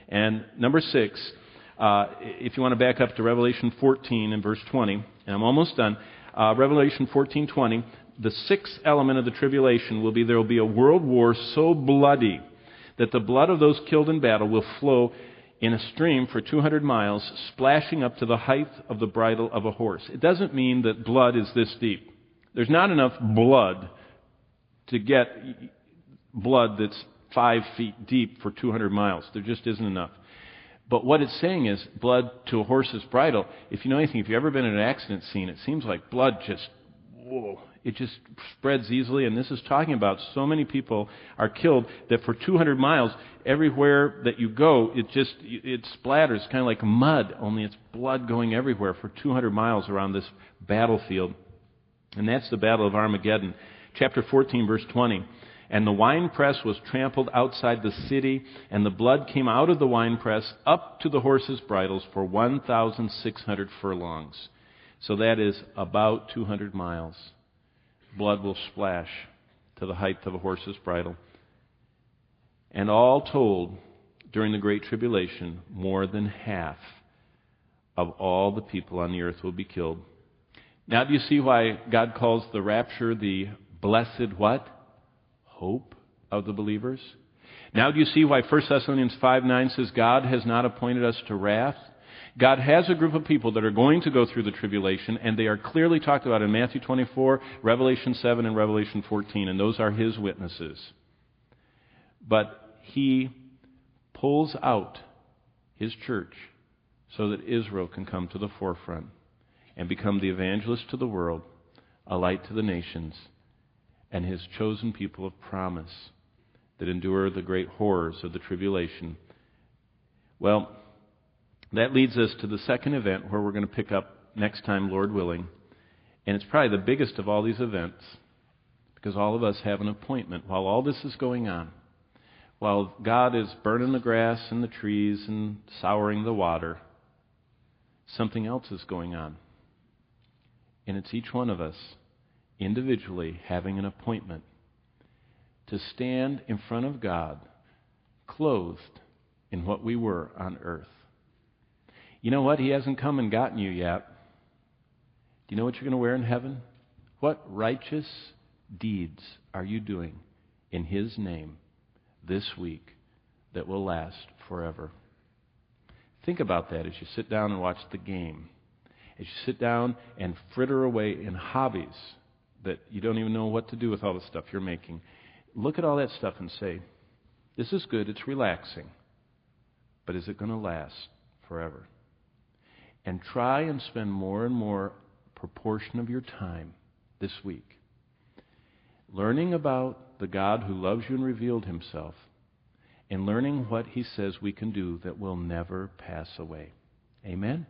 And number 6, if you want to back up to Revelation 14 and verse 20, and I'm almost done, Revelation 14:20, the 6th element of the tribulation will be there will be a world war so bloody that the blood of those killed in battle will flow in a stream for 200 miles, splashing up to the height of the bridle of a horse. It doesn't mean that blood is this deep. There's not enough blood to get blood that's 5 feet deep for 200 miles. There just isn't enough. But what it's saying is blood to a horse's bridle. If you know anything, if you've ever been in an accident scene, it seems like blood just, whoa, it just spreads easily. And this is talking about so many people are killed that for 200 miles, everywhere that you go, it splatters, kind of like mud, only it's blood going everywhere for 200 miles around this battlefield. And that's the Battle of Armageddon. Chapter 14, verse 20. And the winepress was trampled outside the city, and the blood came out of the winepress up to the horses' bridles for 1,600 furlongs. So that is about 200 miles. Blood will splash to the height of a horse's bridle. And all told, during the Great Tribulation, more than half of all the people on the earth will be killed. Now do you see why God calls the rapture the blessed what? Hope of the believers? Now do you see why 1 Thessalonians 5:9 says God has not appointed us to wrath? God has a group of people that are going to go through the tribulation, and they are clearly talked about in Matthew 24, Revelation 7, and Revelation 14, and those are His witnesses. But He pulls out His church so that Israel can come to the forefront and become the evangelist to the world, a light to the nations, and His chosen people of promise that endure the great horrors of the tribulation. Well, that leads us to the second event where we're going to pick up next time, Lord willing. And it's probably the biggest of all these events because all of us have an appointment while all this is going on. While God is burning the grass and the trees and souring the water, something else is going on. And it's each one of us individually having an appointment to stand in front of God, clothed in what we were on earth. You know what? He hasn't come and gotten you yet. Do you know what you're going to wear in heaven? What righteous deeds are you doing in His name this week that will last forever? Think about that as you sit down and watch the game. As you sit down and fritter away in hobbies that you don't even know what to do with all the stuff you're making. Look at all that stuff and say, this is good, it's relaxing, but is it going to last forever? And try and spend more and more proportion of your time this week learning about the God who loves you and revealed Himself, and learning what He says we can do that will never pass away. Amen?